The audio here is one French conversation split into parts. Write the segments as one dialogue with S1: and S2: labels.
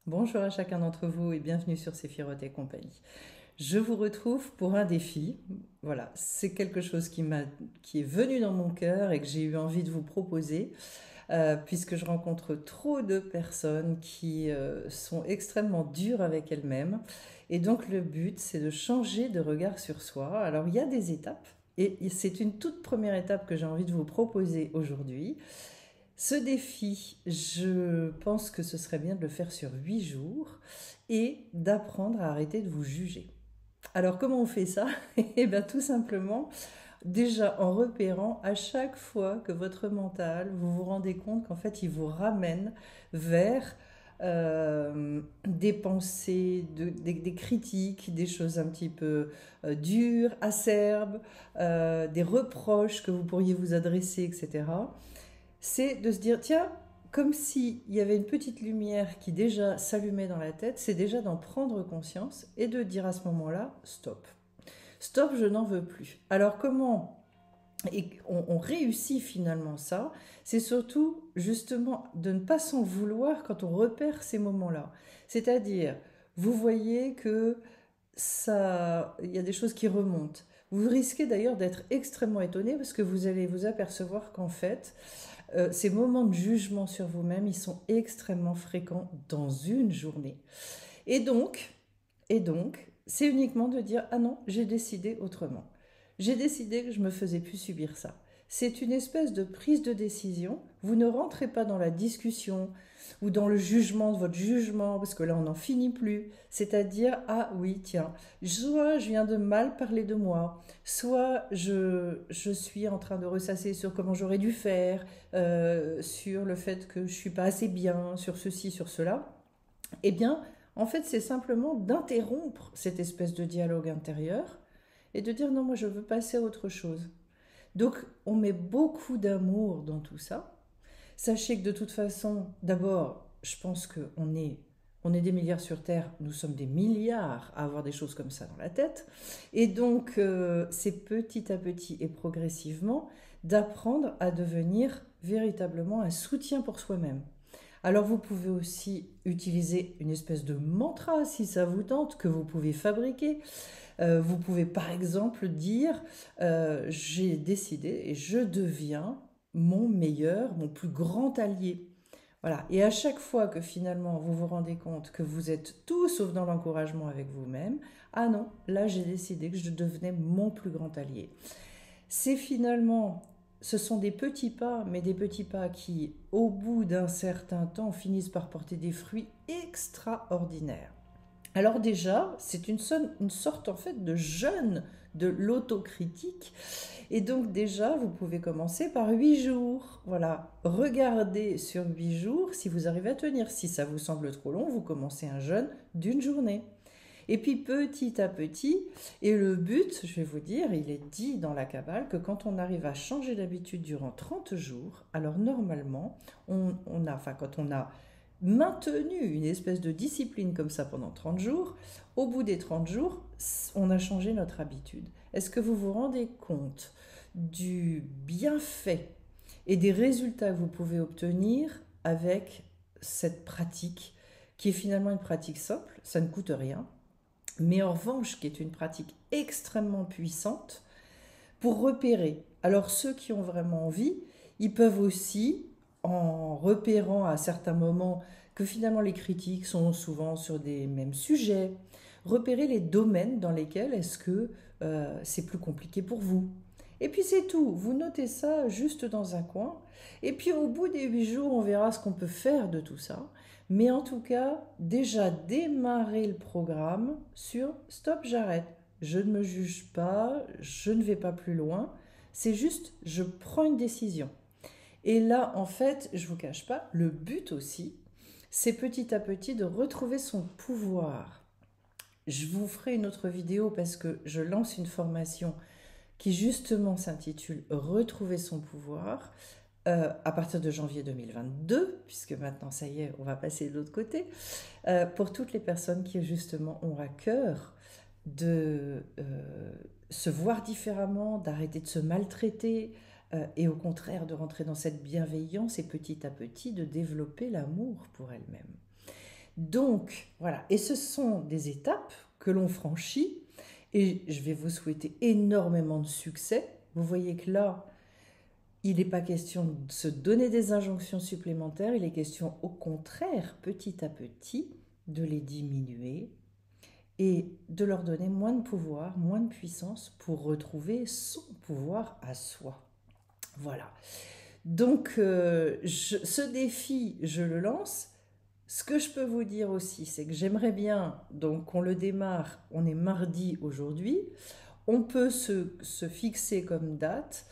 S1: Bonjour à chacun d'entre vous et bienvenue sur Séphiroth et compagnie. Je vous retrouve pour un défi. Voilà, c'est quelque chose qui est venu dans mon cœur et que j'ai eu envie de vous proposer, puisque je rencontre trop de personnes qui sont extrêmement dures avec elles-mêmes. Et donc le but, c'est de changer de regard sur soi. Alors il y a des étapes, et c'est une toute première étape que j'ai envie de vous proposer aujourd'hui. Ce défi, je pense que ce serait bien de le faire sur 8 jours et d'apprendre à arrêter de vous juger. Alors comment on fait ça? Eh bien tout simplement, déjà en repérant à chaque fois que votre mental, vous vous rendez compte qu'en fait il vous ramène vers des pensées, des critiques, des choses un petit peu dures, acerbes, des reproches que vous pourriez vous adresser, etc. C'est de se dire, tiens, comme s'il y avait une petite lumière qui déjà s'allumait dans la tête, c'est déjà d'en prendre conscience et de dire à ce moment-là, stop. Stop, je n'en veux plus. Alors comment on réussit finalement ça? C'est surtout justement de ne pas s'en vouloir quand on repère ces moments-là. C'est-à-dire, vous voyez que ça, il y a des choses qui remontent. Vous risquez d'ailleurs d'être extrêmement étonné parce que vous allez vous apercevoir qu'en fait, ces moments de jugement sur vous-même, ils sont extrêmement fréquents dans une journée. Et donc, c'est uniquement de dire, ah non, j'ai décidé autrement. J'ai décidé que je me faisais plus subir ça. C'est une espèce de prise de décision. Vous ne rentrez pas dans la discussion ou dans le jugement de votre jugement, parce que là, on n'en finit plus. C'est-à-dire, ah oui, tiens, soit je viens de mal parler de moi, soit je suis en train de ressasser sur comment j'aurais dû faire, sur le fait que je suis pas assez bien, sur ceci, sur cela. Eh bien, en fait, c'est simplement d'interrompre cette espèce de dialogue intérieur et de dire non, moi je veux passer à autre chose. Donc, on met beaucoup d'amour dans tout ça. Sachez que de toute façon, d'abord, je pense on est des milliards sur Terre, nous sommes des milliards à avoir des choses comme ça dans la tête. Et donc, c'est petit à petit et progressivement d'apprendre à devenir véritablement un soutien pour soi-même. Alors vous pouvez aussi utiliser une espèce de mantra si ça vous tente, que vous pouvez fabriquer. Vous pouvez par exemple dire j'ai décidé et je deviens mon meilleur, mon plus grand allié. Voilà. Et à chaque fois que finalement vous vous rendez compte que vous êtes tout sauf dans l'encouragement avec vous-même, ah non, là j'ai décidé que je devenais mon plus grand allié. C'est finalement, ce sont des petits pas, mais des petits pas qui, au bout d'un certain temps, finissent par porter des fruits extraordinaires. Alors déjà, c'est une sorte en fait de jeûne de l'autocritique. Et donc déjà, vous pouvez commencer par 8 jours. Voilà, regardez sur 8 jours si vous arrivez à tenir. Si ça vous semble trop long, vous commencez un jeûne d'une journée. Et puis petit à petit, et le but, je vais vous dire, il est dit dans la Kabbale que quand on arrive à changer d'habitude durant 30 jours, alors normalement, quand on a maintenu une espèce de discipline comme ça pendant 30 jours, au bout des 30 jours, on a changé notre habitude. Est-ce que vous vous rendez compte du bienfait et des résultats que vous pouvez obtenir avec cette pratique qui est finalement une pratique simple, ça ne coûte rien, mais en revanche qui est une pratique extrêmement puissante pour repérer. Alors ceux qui ont vraiment envie, ils peuvent aussi, en repérant à certains moments que finalement les critiques sont souvent sur des mêmes sujets, repérer les domaines dans lesquels est-ce que c'est plus compliqué pour vous. Et puis c'est tout, vous notez ça juste dans un coin, et puis au bout des 8 jours, on verra ce qu'on peut faire de tout ça. Mais en tout cas, déjà démarrer le programme sur stop, j'arrête. Je ne me juge pas, je ne vais pas plus loin. C'est juste, je prends une décision. Et là, en fait, je ne vous cache pas, le but aussi, c'est petit à petit de retrouver son pouvoir. Je vous ferai une autre vidéo parce que je lance une formation qui justement s'intitule Retrouver son pouvoir à partir de janvier 2022, puisque maintenant ça y est, on va passer de l'autre côté, pour toutes les personnes qui justement ont à cœur de se voir différemment, d'arrêter de se maltraiter et au contraire de rentrer dans cette bienveillance et petit à petit de développer l'amour pour elles-mêmes. Donc, voilà. Et ce sont des étapes que l'on franchit. Et je vais vous souhaiter énormément de succès. Vous voyez que là, il n'est pas question de se donner des injonctions supplémentaires. Il est question, au contraire, petit à petit, de les diminuer et de leur donner moins de pouvoir, moins de puissance pour retrouver son pouvoir à soi. Voilà. Donc, ce défi, je le lance. Ce que je peux vous dire aussi, c'est que j'aimerais bien, donc on le démarre, on est mardi aujourd'hui, on peut se fixer comme date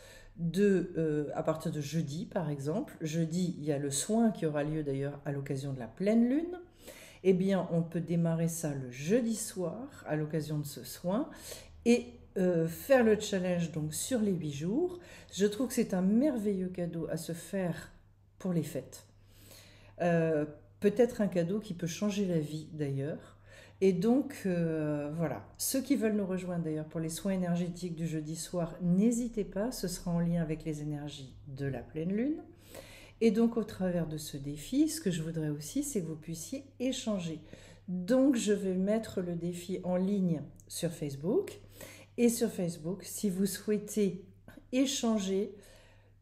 S1: à partir de jeudi par exemple. Jeudi, il y a le soin qui aura lieu d'ailleurs à l'occasion de la pleine lune. Eh bien, on peut démarrer ça le jeudi soir à l'occasion de ce soin et faire le challenge donc sur les 8 jours. Je trouve que c'est un merveilleux cadeau à se faire pour les fêtes. Peut-être un cadeau qui peut changer la vie d'ailleurs. Et donc voilà, ceux qui veulent nous rejoindre d'ailleurs pour les soins énergétiques du jeudi soir, n'hésitez pas, ce sera en lien avec les énergies de la pleine lune. Et donc au travers de ce défi, ce que je voudrais aussi, c'est que vous puissiez échanger. Donc je vais mettre le défi en ligne sur Facebook. Et sur Facebook, si vous souhaitez échanger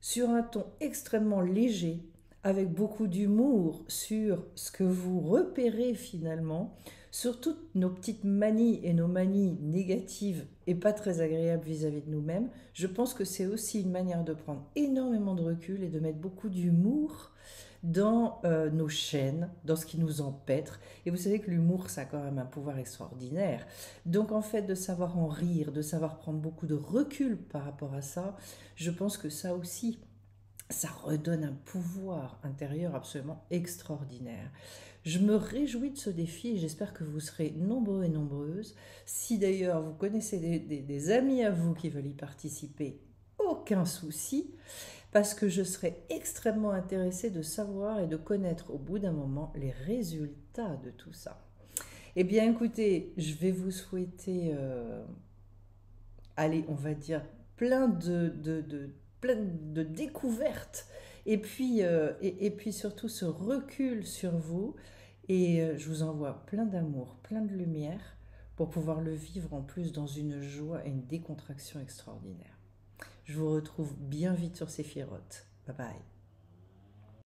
S1: sur un ton extrêmement léger, avec beaucoup d'humour sur ce que vous repérez finalement, sur toutes nos petites manies et nos manies négatives et pas très agréables vis-à-vis de nous-mêmes, je pense que c'est aussi une manière de prendre énormément de recul et de mettre beaucoup d'humour dans nos chaînes, dans ce qui nous empêtre. Et vous savez que l'humour, ça a quand même un pouvoir extraordinaire. Donc en fait, de savoir en rire, de savoir prendre beaucoup de recul par rapport à ça, je pense que ça aussi, ça redonne un pouvoir intérieur absolument extraordinaire. Je me réjouis de ce défi et j'espère que vous serez nombreux et nombreuses. Si d'ailleurs vous connaissez des amis à vous qui veulent y participer, aucun souci, parce que je serais extrêmement intéressée de savoir et de connaître au bout d'un moment les résultats de tout ça. Eh bien écoutez, je vais vous souhaiter, allez, on va dire, plein de découvertes et puis surtout ce recul sur vous. Et je vous envoie plein d'amour, plein de lumière pour pouvoir le vivre en plus dans une joie et une décontraction extraordinaire. Je vous retrouve bien vite sur Séphiroth. Bye bye.